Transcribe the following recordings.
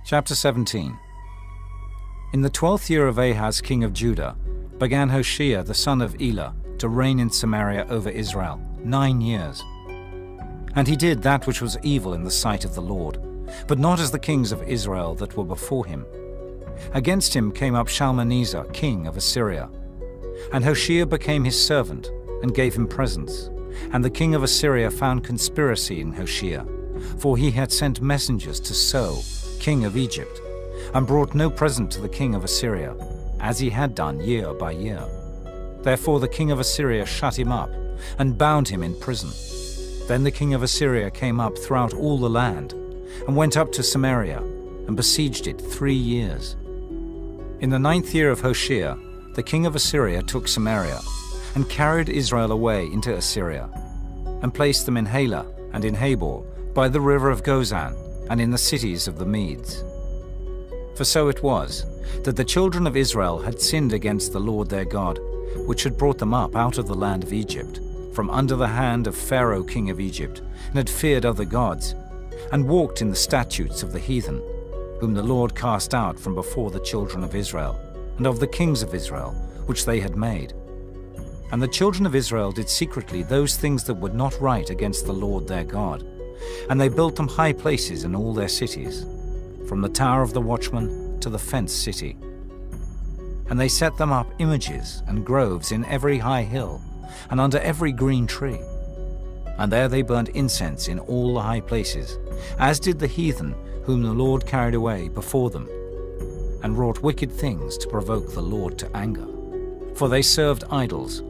Chapter 17. In the 12th year of Ahaz king of Judah began Hoshea the son of Elah to reign in Samaria over Israel 9 years. And he did that which was evil in the sight of the Lord, but not as the kings of Israel that were before him. Against him came up Shalmaneser king of Assyria. And Hoshea became his servant, and gave him presents. And the king of Assyria found conspiracy in Hoshea, for he had sent messengers to So, king of Egypt, and brought no present to the king of Assyria, as he had done year by year. Therefore the king of Assyria shut him up, and bound him in prison. Then the king of Assyria came up throughout all the land, and went up to Samaria, and besieged it 3 years. In the 9th year of Hoshea, the king of Assyria took Samaria, and carried Israel away into Assyria, and placed them in Halah and in Habor, by the river of Gozan, and in the cities of the Medes. For so it was, that the children of Israel had sinned against the Lord their God, which had brought them up out of the land of Egypt, from under the hand of Pharaoh king of Egypt, and had feared other gods, and walked in the statutes of the heathen, whom the Lord cast out from before the children of Israel, and of the kings of Israel, which they had made. And the children of Israel did secretly those things that were not right against the Lord their God. And they built them high places in all their cities, from the tower of the watchman to the fenced city. And they set them up images and groves in every high hill, and under every green tree. And there they burnt incense in all the high places, as did the heathen whom the Lord carried away before them, and wrought wicked things to provoke the Lord to anger. For they served idols,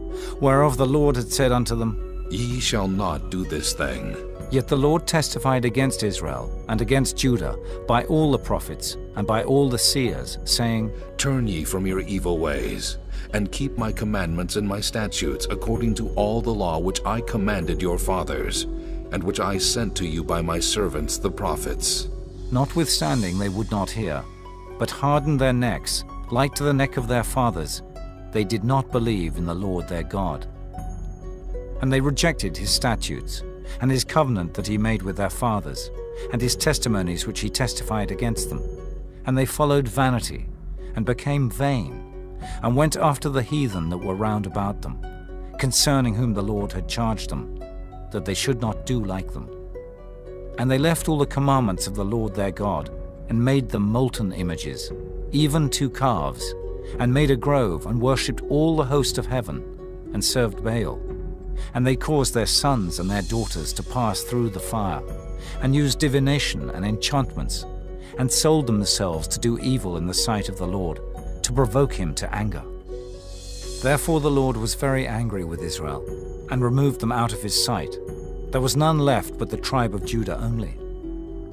whereof the Lord had said unto them, Ye shall not do this thing. Yet the Lord testified against Israel and against Judah by all the prophets and by all the seers, saying, Turn ye from your evil ways, and keep my commandments and my statutes, according to all the law which I commanded your fathers, and which I sent to you by my servants the prophets. Notwithstanding they would not hear, but hardened their necks, like to the neck of their fathers. They did not believe in the Lord their God. And they rejected his statutes, and his covenant that he made with their fathers, and his testimonies which he testified against them. And they followed vanity, and became vain, and went after the heathen that were round about them, concerning whom the Lord had charged them, that they should not do like them. And they left all the commandments of the Lord their God, and made them molten images, even 2 calves, and made a grove, and worshipped all the host of heaven, and served Baal. And they caused their sons and their daughters to pass through the fire, and used divination and enchantments, and sold themselves to do evil in the sight of the Lord, to provoke him to anger. Therefore the Lord was very angry with Israel, and removed them out of his sight. There was none left but the tribe of Judah only.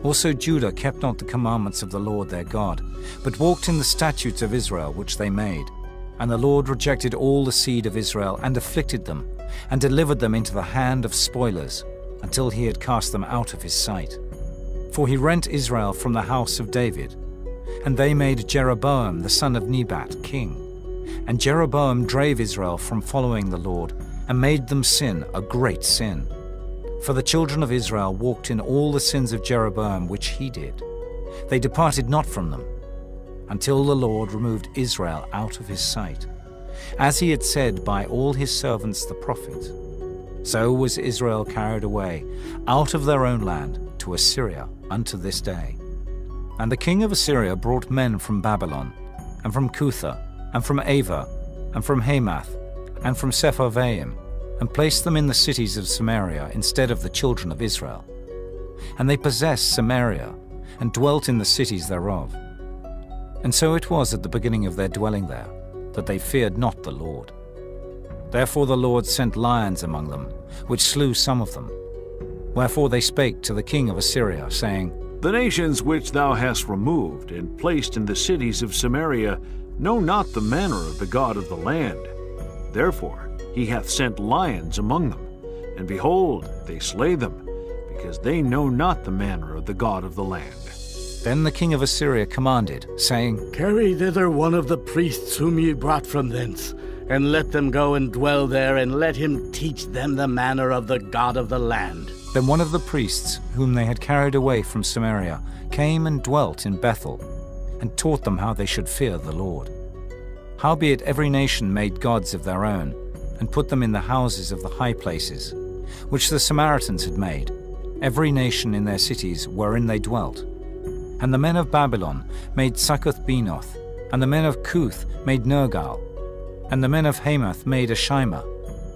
Also Judah kept not the commandments of the Lord their God, but walked in the statutes of Israel which they made. And the Lord rejected all the seed of Israel, and afflicted them, and delivered them into the hand of spoilers, until he had cast them out of his sight. For he rent Israel from the house of David, and they made Jeroboam the son of Nebat king. And Jeroboam drave Israel from following the Lord, and made them sin a great sin. For the children of Israel walked in all the sins of Jeroboam which he did. They departed not from them, until the Lord removed Israel out of his sight, as he had said by all his servants the prophets. So was Israel carried away out of their own land to Assyria unto this day. And the king of Assyria brought men from Babylon, and from Cutha, and from Ava, and from Hamath, and from Sepharvaim, and placed them in the cities of Samaria instead of the children of Israel. And they possessed Samaria, and dwelt in the cities thereof. And so it was at the beginning of their dwelling there, that they feared not the Lord. Therefore the Lord sent lions among them, which slew some of them. Wherefore they spake to the king of Assyria, saying, The nations which thou hast removed and placed in the cities of Samaria know not the manner of the God of the land. Therefore he hath sent lions among them, and behold, they slay them, because they know not the manner of the God of the land. Then the king of Assyria commanded, saying, Carry thither one of the priests whom ye brought from thence, and let them go and dwell there, and let him teach them the manner of the God of the land. Then one of the priests whom they had carried away from Samaria came and dwelt in Bethel, and taught them how they should fear the Lord. Howbeit every nation made gods of their own, and put them in the houses of the high places, which the Samaritans had made, every nation in their cities wherein they dwelt. And the men of Babylon made Succoth-Benoth, and the men of Cuth made Nergal, and the men of Hamath made Ashima,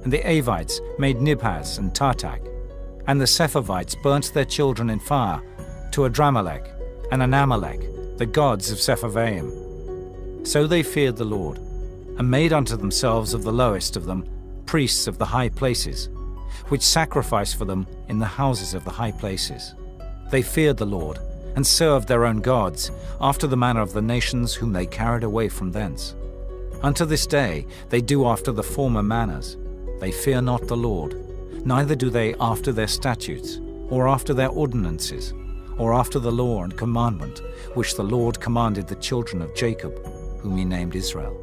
and the Avites made Nibhaz and Tartak, and the Sepharvites burnt their children in fire to Adramelech and Anamelech, the gods of Sepharvaim. So they feared the Lord, and made unto themselves of the lowest of them priests of the high places, which sacrificed for them in the houses of the high places. They feared the Lord, and served their own gods, after the manner of the nations whom they carried away from thence. Unto this day they do after the former manners. They fear not the Lord, neither do they after their statutes, or after their ordinances, or after the law and commandment, which the Lord commanded the children of Jacob, whom he named Israel,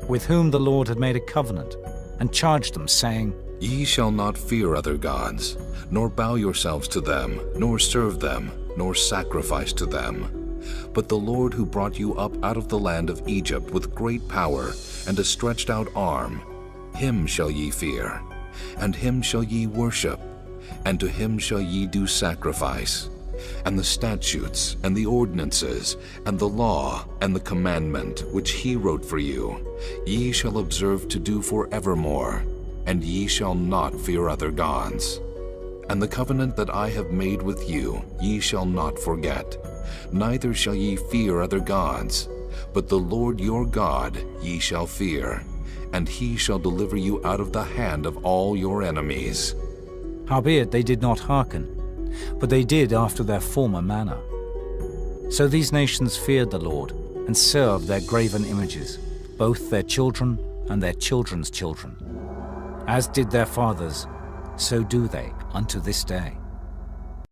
with whom the Lord had made a covenant, and charged them, saying, Ye shall not fear other gods, nor bow yourselves to them, nor serve them, nor sacrifice to them. But the Lord who brought you up out of the land of Egypt with great power and a stretched out arm, him shall ye fear, and him shall ye worship, and to him shall ye do sacrifice. And the statutes, and the ordinances, and the law, and the commandment, which he wrote for you, ye shall observe to do forevermore, and ye shall not fear other gods. And the covenant that I have made with you ye shall not forget, neither shall ye fear other gods, but the Lord your God ye shall fear, and he shall deliver you out of the hand of all your enemies. Howbeit they did not hearken, but they did after their former manner. So these nations feared the Lord, and served their graven images, both their children and their children's children. As did their fathers, so do they unto this day.